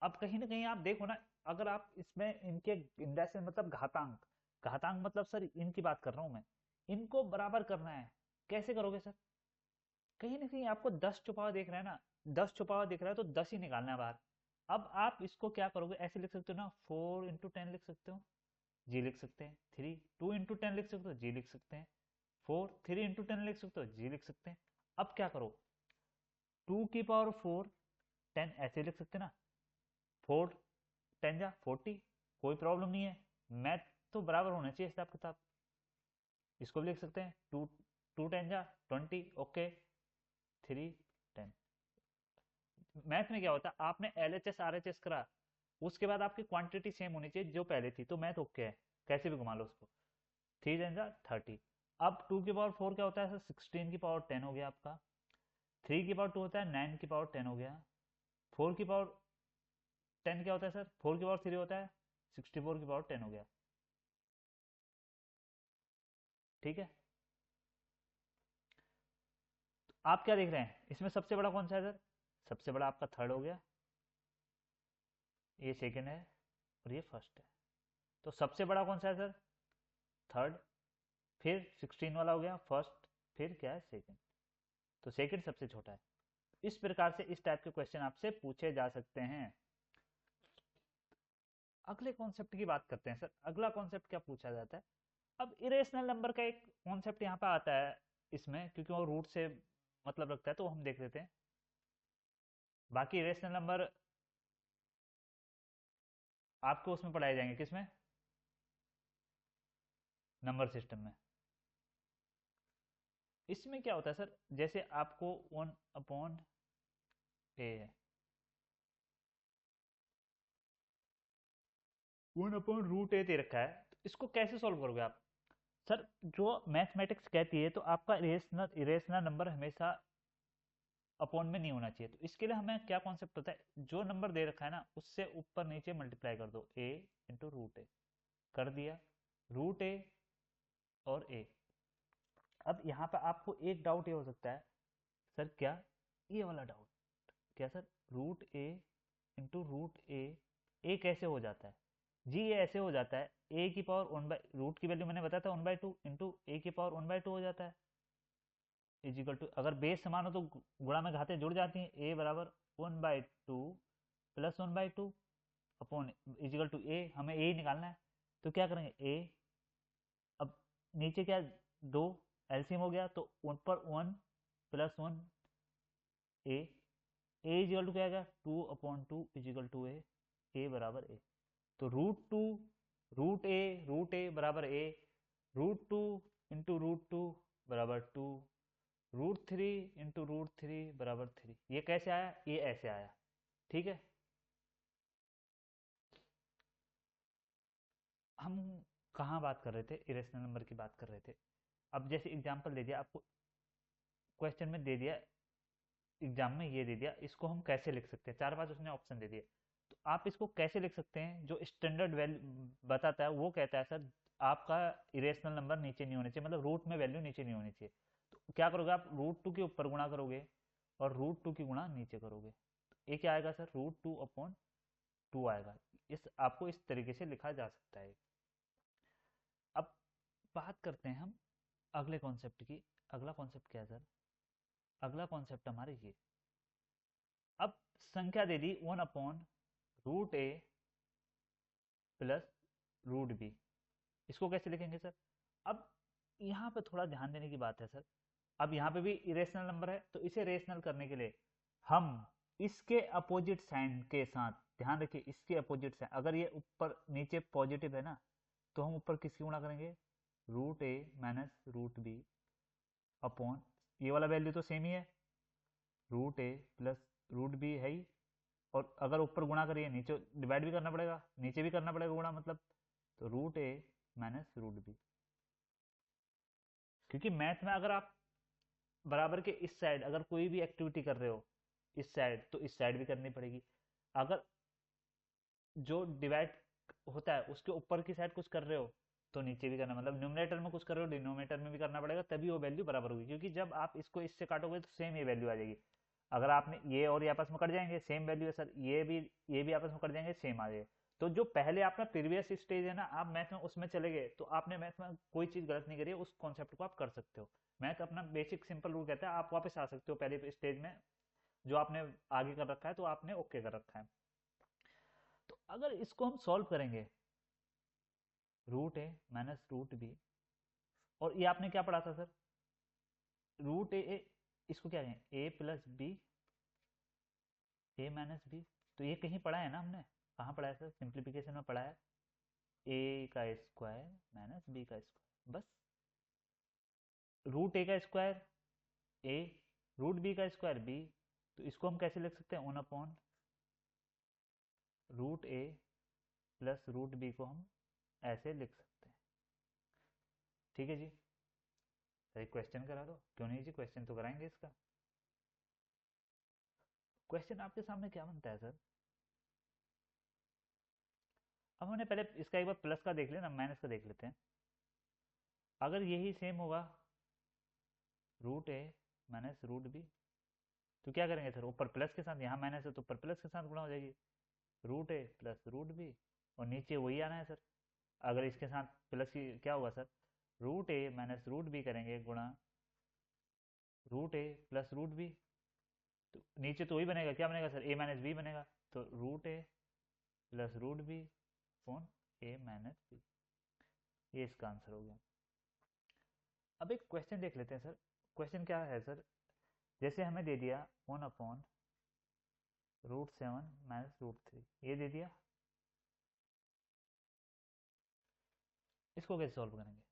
अब कहीं ना कहीं आप देखो ना, अगर आप इसमें इनके इंडाइसेस मतलब घातांक, घातांक मतलब सर इनकी बात कर रहा हूं मैं, इनको बराबर करना है, कैसे करोगे सर। कहीं ना कहीं आपको 10 छुपा हुआ देख रहा है ना, 10 छुपा हुआ दिख रहा है तो 10 ही निकालना है बाहर। अब आप इसको क्या करोगे, ऐसे लिख सकते हो ना, 4 × 10 लिख सकते हो, जी लिख सकते हैं। 3 2 × 10 लिख सकते हो, जी लिख सकते हैं। 4 3 × 10 लिख सकते हो, जी लिख सकते हैं। अब क्या करो, 2 की पावर 4 10 ऐसे लिख सकते हैं ना, 4 10 × 40, कोई प्रॉब्लम नहीं है। मैथ तो बराबर होना चाहिए हिसाब किताब, इसको भी लिख सकते हैं। 2 2 10 × 20, ओके। 3 10। मैथ में क्या होता है, आपने एलएचएस आरएचएस करा, उसके बाद आपकी क्वांटिटी सेम होनी चाहिए जो पहले थी, तो मैथ ओके है, कैसे भी घुमा लो उसको। 3 10 30। अब 2 की पावर 4 क्या होता है सर, 16 की पावर 10 हो गया आपका। 3 की पावर 2 होता है 9 की पावर 10 हो गया। 4 की पावर 10 क्या होता है सर, 4 की पावर 3 होता है 64 की पावर 10 हो गया। ठीक है, तो आप क्या देख रहे हैं इसमें, सबसे बड़ा कौन सा है सर, सबसे बड़ा आपका थर्ड हो गया, ये सेकंड है, और ये फर्स्ट है। तो सबसे बड़ा कौन सा है सर, थर्ड, फिर 16 वाला हो गया फर्स्ट, फिर क्या है सेकंड, तो सेकंड सबसे छोटा है। इस प्रकार से इस टाइप के क्वेश्चन आपसे पूछे जा सकते हैं। अगले कॉन्सेप्ट की बात करते हैं सर, अगला कॉन्सेप्ट क्या पूछा जाता है। अब इरेशनल नंबर का एक कॉन्सेप्ट यहाँ पे आता है इसमें, क्योंकि वो रूट से मतलब रखता है, तो हम देख लेते हैं। बाकी इरेशनल नंबर आपको उसमें पढ़ाए जाएंगे, किसमें, नंबर सिस्टम में। इसमें क्या होता है सर, जैसे आपको 1/a है, 1/√a दे रखा है, तो इसको कैसे सॉल्व करोगे आप सर। जो मैथमेटिक्स कहती है, तो आपका इरेशनल इरेशनल नंबर हमेशा अपॉन में नहीं होना चाहिए। तो इसके लिए हमें क्या कॉन्सेप्ट होता है, जो नंबर दे रखा है ना उससे ऊपर नीचे मल्टीप्लाई कर दो, a × √a कर दिया, √a और a। अब यहाँ पे आपको एक डाउट ये हो सकता है सर, क्या ये वाला डाउट, क्या सर, √a × √a ए कैसे हो जाता है। जी ये ऐसे हो जाता है, ए की पावर 1/रूट की वैल्यू मैंने बताया था 1/2 इंटू ए की पावर 1/2 हो जाता है, इजिकल टू, अगर बेस समान हो तो गुणा में घातें जुड़ जाती हैं, ए बराबर 1/2 प्लस 1/2 अपॉन इजिकल टू ए, हमें ए ही निकालना है। तो क्या करेंगे, ए, अब नीचे क्या, 2 एलसीएम हो गया, तो ऊपर 1 plus 1 a, a equal to क्या आएगा, 2/2 इजिकल टू ए बराबर ए। तो √2 √a बराबर ए, √2 × √2 बराबर 2, √3 × √3 बराबर 3। ये कैसे आया, ये ऐसे आया। ठीक है, हम कहाँ बात कर रहे थे, इरेशनल नंबर की बात कर रहे थे। अब जैसे एग्जांपल दे दिया आपको, क्वेश्चन में दे दिया, एग्जाम में ये दे दिया, इसको हम कैसे लिख सकते हैं, चार पांच उसने ऑप्शन दे दिए। तो आप इसको कैसे लिख सकते हैं, जो स्टैंडर्ड वैल्यू बताता है वो कहता है सर आपका इरेशनल नंबर नीचे नहीं होने चाहिए, मतलब रूट में वैल्यू नीचे नहीं होनी चाहिए। तो क्या करोगे आप, रूट टू के ऊपर गुणा करोगे और रूट टू की गुणा नीचे करोगे, तो ये क्या आएगा sir, root two upon two आएगा। इस आपको इस तरीके से लिखा जा सकता है। अब बात करते हैं हम अगले कॉन्सेप्ट की। अगला कॉन्सेप्ट क्या है सर, अगला कॉन्सेप्ट हमारे ये, अब संख्या दे दी वन अपॉन रूट ए प्लस रूट बी, इसको कैसे लिखेंगे सर। अब यहाँ पे थोड़ा ध्यान देने की बात है सर, अब यहाँ पे भी इरेशनल नंबर है, तो इसे रेशनल करने के लिए हम इसके अपोजिट साइन के साथ, ध्यान रखिए इसके अपोजिट साइन, अगर ये ऊपर नीचे पॉजिटिव है ना, तो हम ऊपर किसकी गुणा करेंगे, रूट ए माइनस रूट बी अपॉन, ये वाला वैल्यू तो सेम ही है, रूट ए प्लस रूट बी है ही, और अगर ऊपर गुणा करिए नीचे डिवाइड भी करना पड़ेगा, नीचे भी करना पड़ेगा गुणा मतलब, तो रूट ए माइनस रूट बी। क्योंकि मैथ में अगर आप बराबर के इस साइड अगर कोई भी एक्टिविटी कर रहे हो इस साइड, तो इस साइड भी करनी पड़ेगी। अगर जो डिवाइड होता है उसके ऊपर की साइड कुछ कर रहे हो तो नीचे भी करना, मतलब न्यूमरेटर में कुछ कर रहे हो डिनोमिनेटर में भी करना पड़ेगा, तभी वो वैल्यू बराबर होगी। क्योंकि जब आप इसको इससे काटोगे तो सेम ये वैल्यू आ जाएगी। अगर आपने ये और ये आपस में कट जाएंगे सेम वैल्यू है सर, ये भी आपस में कट जाएंगे सेम आ जाएगा। तो जो पहले आपका प्रीवियस स्टेज है ना, आप मैथ में उसमें चले गए तो आपने मैथ में कोई चीज गलत नहीं करी है, उस कॉन्सेप्ट को आप कर सकते हो। मैथ अपना बेसिक सिंपल रूल कहता है, आप वापस आ सकते हो पहले स्टेज में, जो आपने आगे कर रखा है तो आपने ओके कर रखा है। तो अगर इसको हम सॉल्व करेंगे, रूट ए माइनस रूट बी, और ये आपने क्या पढ़ा था सर, रूट ए, इसको क्या कहें ए प्लस बी, ए माइनस बी, तो ये कहीं पढ़ा है ना हमने, कहाँ पढ़ा है सर, सिंप्लीफिकेशन में पढ़ा है, ए का स्क्वायर माइनस बी का स्क्वायर, बस। रूट ए का स्क्वायर ए, रूट बी का स्क्वायर बी, तो इसको हम कैसे लिख सकते हैं, वन अपॉन रूट ए प्लस रूट बी को हम ऐसे लिख सकते हैं। ठीक है जी, सही क्वेश्चन करा दो, क्यों नहीं जी, क्वेश्चन तो कराएंगे इसका। क्वेश्चन आपके सामने क्या बनता है सर, अब हमने पहले इसका एक बार प्लस का देख लिया ना, माइनस का देख लेते हैं। अगर यही सेम होगा रूट ए माइनस रूट बी, तो क्या करेंगे सर, ऊपर प्लस के साथ, यहाँ माइनस है तो ऊपर प्लस के साथ गुणा हो जाएगी, रूट ए प्लस रूट बी, और नीचे वही आना है सर। अगर इसके साथ प्लस की क्या होगा सर, रूट ए माइनस रूट बी करेंगे गुणा रूट ए प्लस रूट बी, तो नीचे तो वही बनेगा, क्या बनेगा सर, ए माइनस बी बनेगा, तो रूट ए प्लस रूट बी अपॉन ए माइनस बी, ये इसका आंसर हो गया। अब एक क्वेश्चन देख लेते हैं सर, क्वेश्चन क्या है सर, जैसे हमें दे दिया one upon root seven minus root three, ये दे दिया, इसको कैसे सॉल्व करेंगे,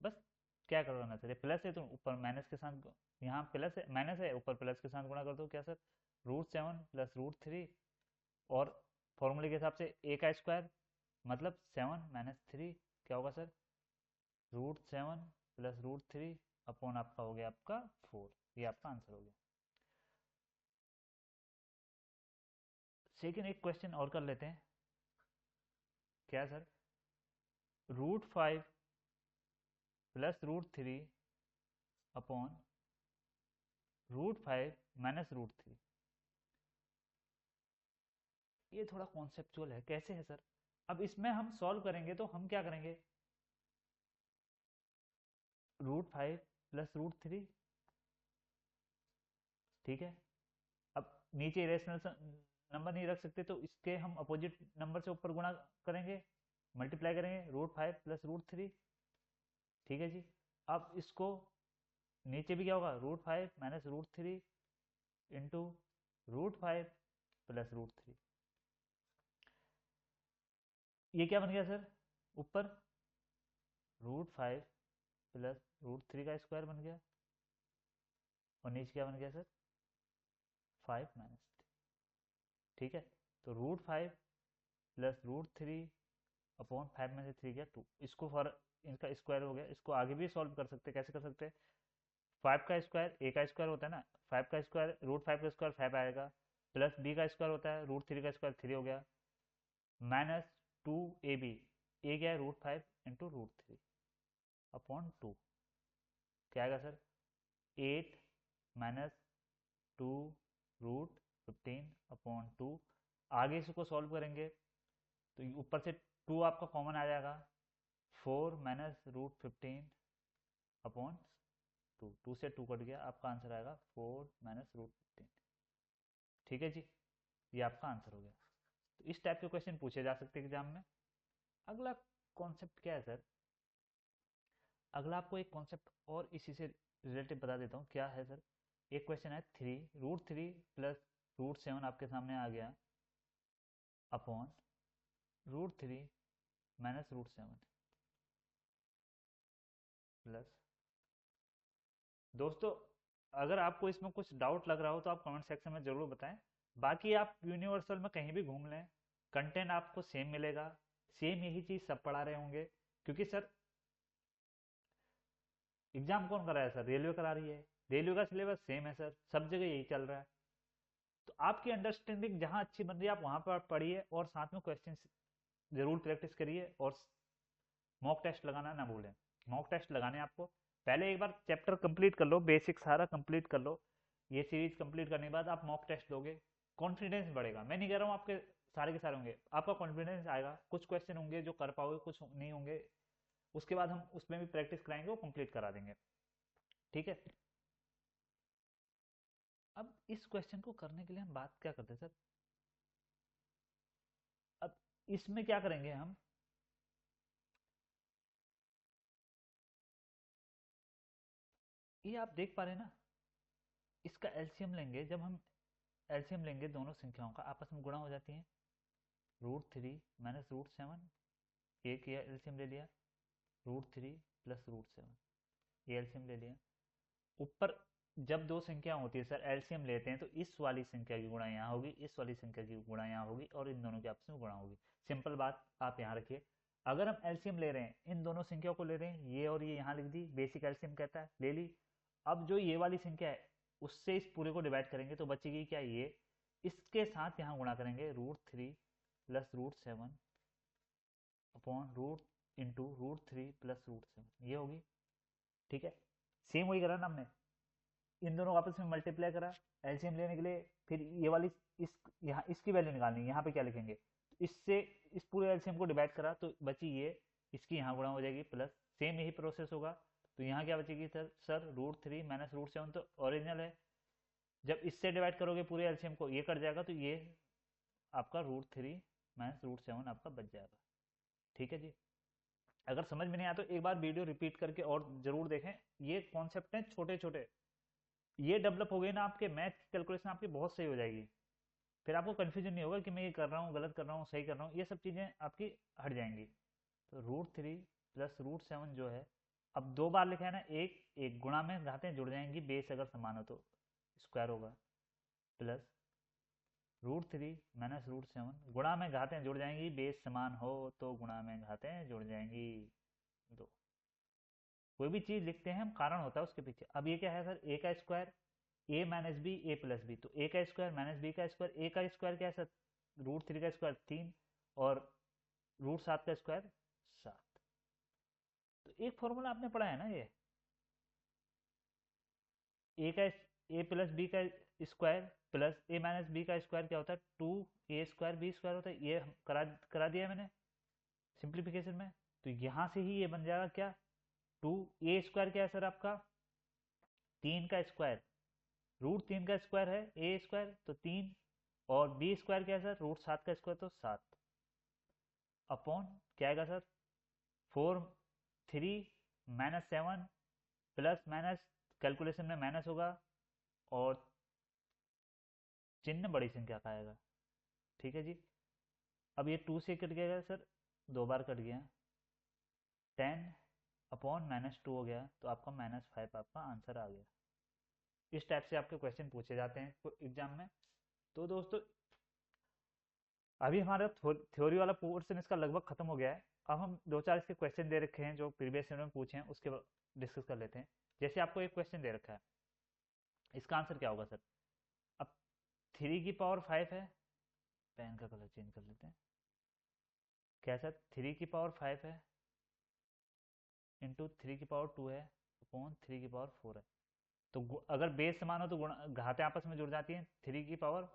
बस क्या करवाना सर, ये प्लस है तो ऊपर माइनस के साथ, यहाँ प्लस है माइनस है ऊपर प्लस के साथ गुणा कर दो, क्या sir, root seven plus root three, और फॉर्मूले के हिसाब से ए का स्क्वायर मतलब सेवन माइनस थ्री, क्या होगा sir, root seven plus root three upon आपका हो गया आपका फोर, ये आपका आंसर हो गया। सेकेंड एक क्वेश्चन और कर लेते हैं, क्या sir, root five plus root three upon root five minus root three, ये थोड़ा कॉन्सेप्चुअल है, कैसे है सर। अब इसमें हम सॉल्व करेंगे तो हम क्या करेंगे, root five plus root three, ठीक है। अब नीचे इरेशनल नंबर नहीं रख सकते, तो इसके हम अपोजिट नंबर से ऊपर गुणा करेंगे, मल्टीप्लाई करेंगे, root five plus root three, ठीक है जी। अब इसको नीचे भी क्या होगा, root five minus root three into root five plus root three, ये क्या बन गया सर, ऊपर root five plus root three का स्क्वायर बन गया, और नीचे क्या बन गया सर, फाइव माइनस, ठीक है। तो root five plus root three upon 5 में से 3 गया 2, इसको फॉर इनका स्क्वायर हो गया। इसको आगे भी सॉल्व कर सकते हैं, कैसे कर सकते हैं, 5 का स्क्वायर ए का स्क्वायर होता है ना, 5 का स्क्वायर रूट 5 का स्क्वायर 5 आएगा, प्लस बी का स्क्वायर होता है रूट 3 का स्क्वायर 3 हो गया, माइनस 2ab, ए क्या है रूट 5 इंटू रूट 3 अपॉन 2, क्या आएगा सर 8 माइनस 2 रूट 15 अपॉन 2। आगे इसको सॉल्व करेंगे तो ऊपर से 2 आपका कॉमन आ जाएगा, 4 माइनस रूट 15 अपॉन 2, 2 से 2 कट गया, आपका आंसर आएगा 4 माइनस रूट 15। ठीक है जी, ये आपका आंसर हो गया। तो इस टाइप के क्वेश्चन पूछे जा सकते हैं एग्जाम में। अगला कॉन्सेप्ट क्या है सर, अगला आपको एक कॉन्सेप्ट और इसी से रिलेटेड बता देता हूँ क्या है सर। एक क्वेश्चन है रूट 3 प्लस रूट 7 आपके सामने आ गया upon root 3 minus root 7 plus. दोस्तों अगर आपको इसमें कुछ डाउट लग रहा हो तो आप कमेंट सेक्शन में जरूर बताएं। बाकी आप यूनिवर्सल में कहीं भी घूम लें, कंटेंट आपको सेम मिलेगा, सेम यही चीज़ सब पढ़ा रहे होंगे। क्योंकि सर एग्जाम कौन करा है सर, रेलवे करा रही है, रेलवे का सिलेबस सेम है सर, सब जगह यही चल रहा है। तो आपकी अंडरस्टैंडिंग जहाँ अच्छी बन रही है आप वहाँ पर पढ़िए और साथ में क्वेश्चन जरूर प्रैक्टिस करिए, और मॉक टेस्ट लगाना ना भूलें। मॉक टेस्ट लगाने आपको पहले एक बार चैप्टर कंप्लीट कर लो, बेसिक सारा कंप्लीट कर लो, ये सीरीज कंप्लीट करने के बाद आप मॉक टेस्ट दोगे, कॉन्फिडेंस बढ़ेगा। मैं नहीं कह रहा हूँ आपके सारे के सारे होंगे, आपका कॉन्फिडेंस आएगा, कुछ क्वेश्चन होंगे जो कर पाओगे, कुछ नहीं होंगे, उसके बाद हम उसमें भी प्रैक्टिस कराएंगे, वो कंप्लीट करा देंगे। ठीक है, अब इस क्वेश्चन को करने के लिए हम बात क्या करते हैं सर, अब इसमें क्या करेंगे हम, ये आप देख पा रहे हैं ना, इसका एलसीएम लेंगे, जब हम एलसीएम लेंगे दोनों संख्याओं का आपस में गुणा हो जाती है, रूट 3 माइनस रूट 7, एक ये एलसीएम ले लिया, रूट 3 प्लस रूट 7, ये एलसीएम ले लिया। ऊपर जब दो संख्या होती है सर एलसीएम लेते हैं तो इस वाली संख्या की गुणा यहाँ होगी, इस वाली संख्या की गुणा यहाँ होगी, और इन दोनों की आपस में गुणा होगी। सिंपल बात आप यहाँ रखिए, अगर हम एलसीएम ले रहे हैं, इन दोनों संख्याओं को ले रहे हैं, ये और ये यहाँ लिख दी, बेसिक एलसीएम कहता है, ले ली। अब जो ये वाली संख्या है उससे इस पूरे को डिवाइड करेंगे तो बचेगी क्या, ये, इसके साथ यहाँ गुणा करेंगे, root 3 plus root 7 upon root into root 3 plus root 7, ये होगी। ठीक है, सेम वही करा ना हमने, इन दोनों को आपस में मल्टीप्लाई करा एलसीएम लेने के लिए, फिर ये वाली इस यहाँ इसकी वैल्यू निकालनी है, यहाँ पे क्या लिखेंगे, इससे इस पूरे एलसीएम को डिवाइड करा तो बची ये, इसकी यहाँ गुणा हो जाएगी प्लस, सेम यही प्रोसेस होगा। तो यहाँ क्या बचेगी सर रूट 3 माइनस रूट 7 तो ओरिजिनल है, जब इससे डिवाइड करोगे पूरे एलसीएम को ये कट जाएगा, तो ये आपका रूट 3 माइनस रूट 7 आपका बच जाएगा। ठीक है जी, अगर समझ में नहीं आया तो एक बार वीडियो रिपीट करके और जरूर देखें, ये कॉन्सेप्ट हैं छोटे छोटे, ये डेवलप हो गए ना आपके मैथ की कैलकुलेशन आपकी बहुत सही हो जाएगी, फिर आपको कंफ्यूजन नहीं होगा कि मैं ये कर रहा हूँ गलत कर रहा हूँ सही कर रहा हूँ, ये सब चीज़ें आपकी हट जाएंगी। तो रूट 3 प्लस रूट 7 जो है, अब दो बार लिखा है ना, एक एक गुणा में घातें जुड़ जाएंगी, बेस अगर समान हो तो स्क्वायर होगा, प्लस रूट 3 माइनस रूट 7 गुणा में घातें जुड़ जाएंगी, बेस समान हो तो गुणा में घातें जुड़ जाएंगी, दो। कोई भी चीज़ लिखते हैं हम कारण होता है उसके पीछे। अब ये क्या है सर, ए का स्क्वायर ए माइनस बी ए प्लस बी, तो ए का स्क्वायर माइनस बी का स्क्वायर, ए का स्क्वायर क्या है सर, रूट 3 का स्क्वायर 3, और रूट 7 का स्क्वायर 7। तो एक फॉर्मूला आपने पढ़ा है ना, ये ए का ए प्लस बी का स्क्वायर प्लस ए माइनस बी का स्क्वायर क्या होता है, 2a² b² होता है, ये करा करा दिया मैंने सिंप्लीफिकेशन में। तो यहाँ से ही ये बन जाएगा क्या, 2a² क्या है सर आपका, 3 का स्क्वायर, रूट 3 का स्क्वायर है a² तो 3, और b² क्या है सर, रूट 7 का स्क्वायर तो 7, अपॉन क्या आएगा sir, 4 3 minus 7 plus minus, calculation में माइनस होगा, और चिन्ह बड़ी संख्या का आएगा। ठीक है जी, अब ये 2 से कट गया सर, दो बार कट गया, 10 अपॉन -2 हो गया, तो आपका -5 आपका आंसर आ गया। इस टाइप से आपके क्वेश्चन पूछे जाते हैं एग्जाम में। तो दोस्तों अभी हमारा थ्योरी वाला पोर्शन इसका लगभग खत्म हो गया है। अब हम दो चार इसके क्वेश्चन दे रखे हैं जो प्रीवियस ईयर में पूछे हैं, उसके डिस्कस कर लेते हैं। जैसे आपको एक क्वेश्चन दे रखा है, इसका आंसर क्या होगा सर? अब 3 की पावर 5 है, पेन का कलर चेंज कर लेते हैं। क्या सर? 3 की पावर 5 है इंटू 3 की पावर 2 है अपॉन 3 की पावर 4 है। तो अगर बेस समान हो तो घातें आपस में जुड़ जाती हैं। 3 की पावर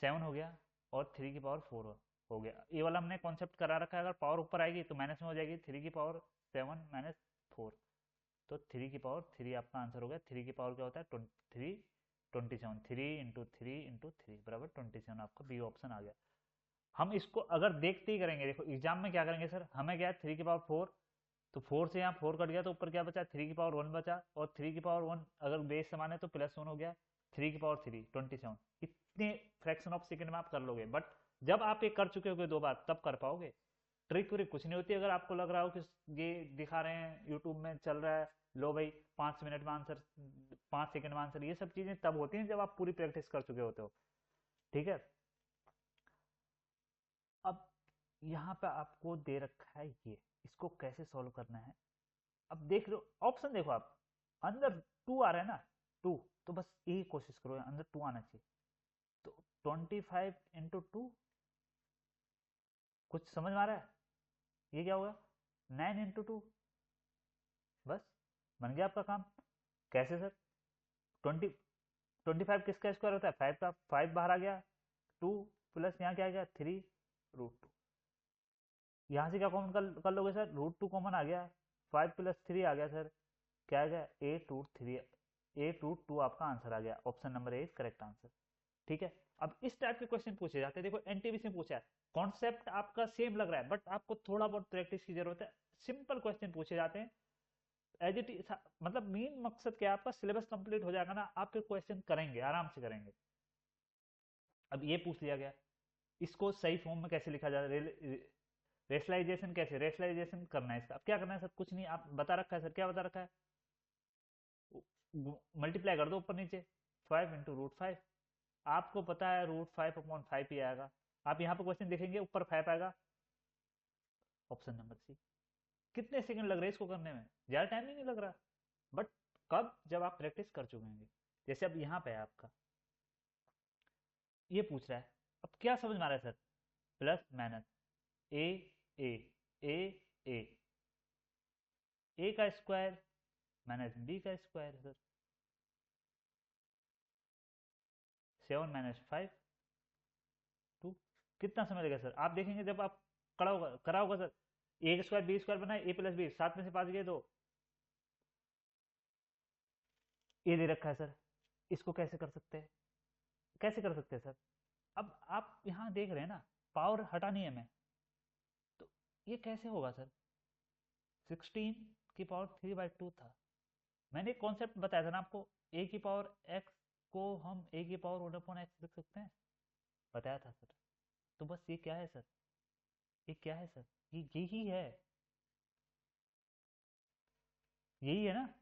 7 हो गया और 3 की पावर 4 हो गया। ये वाला हमने कॉन्सेप्ट करा रखा है, अगर पावर ऊपर आएगी तो माइनस में हो जाएगी। 3 की पावर 7 - 4, तो 3 की पावर 3 आपका आंसर हो गया। 3 की पावर क्या होता है? 27। 3 इंटू 3 बराबर 27, आपका बी ऑप्शन आ गया। हम इसको अगर देखते ही करेंगे, देखो एग्जाम में क्या करेंगे सर, हमें क्या है 3 की पावर 4, तो 4 से यहाँ 4 कट गया तो ऊपर क्या बचा? 3 की पावर 1 बचा, और 3 की पावर 1 अगर बेस समान है तो +1 हो गया। 3 की पावर 3 27। इतने फ्रैक्शन ऑफ सेकंड में आप कर लोगे, बट जब आप ये कर चुके होगे 2 बार तब कर पाओगे। ट्रिक व्रिक कुछ नहीं होती। अगर आपको लग रहा हो कि ये दिखा रहे हैं यूट्यूब में चल रहा है, लो भाई 5 मिनट में आंसर, 5 सेकंड में आंसर, ये सब चीजें तब होती हैं जब आप पूरी प्रैक्टिस कर चुके होते हो। ठीक है, अब यहाँ पे आपको दे रखा है ये, इसको कैसे सॉल्व करना है। अब देख लो ऑप्शन, देखो आप अंदर 2 आ रहा है ना, 2, तो बस यही कोशिश करो अंदर 2 आना चाहिए। तो 25 × 2, कुछ समझ में आ रहा है? ये क्या होगा? 9 × 2, बस बन गया आपका काम। कैसे सर? 25 किसका स्क्वायर होता है? 5 का। 5 बाहर आ गया, 2 प्लस यहाँ क्या आ गया? 3 √2। यहाँ से क्या कॉमन कर लोगे सर? √2 कॉमन आ गया, 5 + 3 आ गया सर, क्या आ गया? 8 √3, 8 √2 आपका आंसर आ गया। Option number A is correct answer. ठीक है, अब इस टाइप के क्वेश्चन पूछे जाते हैं। देखो एनटीपीसी में पूछा है, कॉन्सेप्ट आपका सेम लग रहा है बट आपको थोड़ा बहुत प्रैक्टिस की जरूरत है। सिंपल क्वेश्चन पूछे जाते हैं एज इट इज। मतलब मेन मकसद क्या है आपका? सिलेबस कंप्लीट हो जाएगा ना, आपके क्वेश्चन करेंगे, आराम से करेंगे। अब ये पूछ लिया गया, इसको सही फॉर्म में कैसे लिखा जाए? रेशनलाइजेशन कैसे? रेशनलाइजेशन करना है इसका। अब क्या करना है सर? कुछ नहीं, आप बता रखा है सर, क्या बता रखा है? मल्टीप्लाई कर दो ऊपर नीचे, 5 × √5। आपको पता है √5/5 ही आएगा। आप यहाँ पे क्वेश्चन देखेंगे ऊपर 5 आएगा, ऑप्शन नंबर सी। कितने सेकंड लग रहे हैं इसको करने में? ज्यादा टाइम ही नहीं लग रहा, बट कब? जब आप प्रैक्टिस कर चुके होंगे। जैसे अब यहाँ पे है आपका, ये पूछ रहा है, अब क्या समझ में आ रहा है सर? प्लस माइनस, ए ए ए ए ए का स्क्वायर माइनस बी का स्क्वायर सर, 7 - 5 2। कितना समय लगेगा सर? आप देखेंगे जब आप करा होगा सर, ए स्क्वायर बी स्क्वायर बनाए, a + b, 7 में से 5 गए तो ये दे रखा है सर। इसको कैसे कर सकते हैं? कैसे कर सकते हैं सर? अब आप यहाँ देख रहे हैं ना, पावर हटानी है हमें, तो ये कैसे होगा सर? 16 की पावर 3/2 था। मैंने एक कॉन्सेप्ट बताया था ना आपको, ए की पावर एक्स को हम ए की पावर 1/x लिख सकते हैं, बताया था सर। तो बस ये क्या है सर? ये क्या है सर? ये यही है, यही है ना,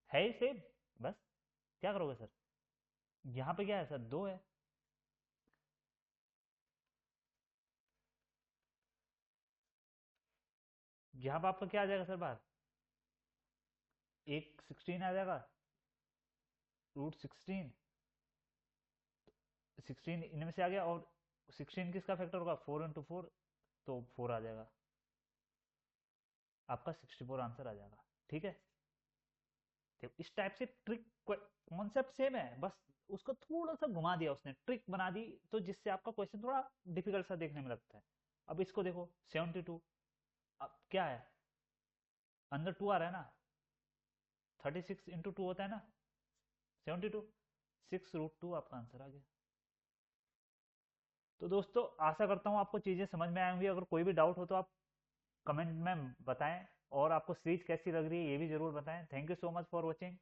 है ही सेम। बस क्या करोगे सर? यहाँ पे क्या है सर? 2 है, यहाँ पे आपका क्या आ जाएगा सर बाहर? एक 16 आ जाएगा, √16, 16 इनमें से आ गया, और 16 किसका फैक्टर होगा? 4 × 4, तो 4 आ जाएगा आपका, 64 आंसर आ जाएगा। ठीक है, तो इस टाइप से ट्रिक, कॉन्सेप्ट सेम है, बस उसको थोड़ा सा घुमा दिया उसने, ट्रिक बना दी, तो जिससे आपका क्वेश्चन थोड़ा डिफिकल्ट सा देखने में लगता है। अब इसको देखो 72, अब क्या है? अंदर 2 आ रहा है ना, 36 × 2 होता है ना 72, 6 √2 आपका आंसर आ गया। तो दोस्तों आशा करता हूँ आपको चीज़ें समझ में आई होंगी। अगर कोई भी डाउट हो तो आप कमेंट में बताएं, और आपको सीरीज कैसी लग रही है ये भी जरूर बताएं। Thank you so much for watching.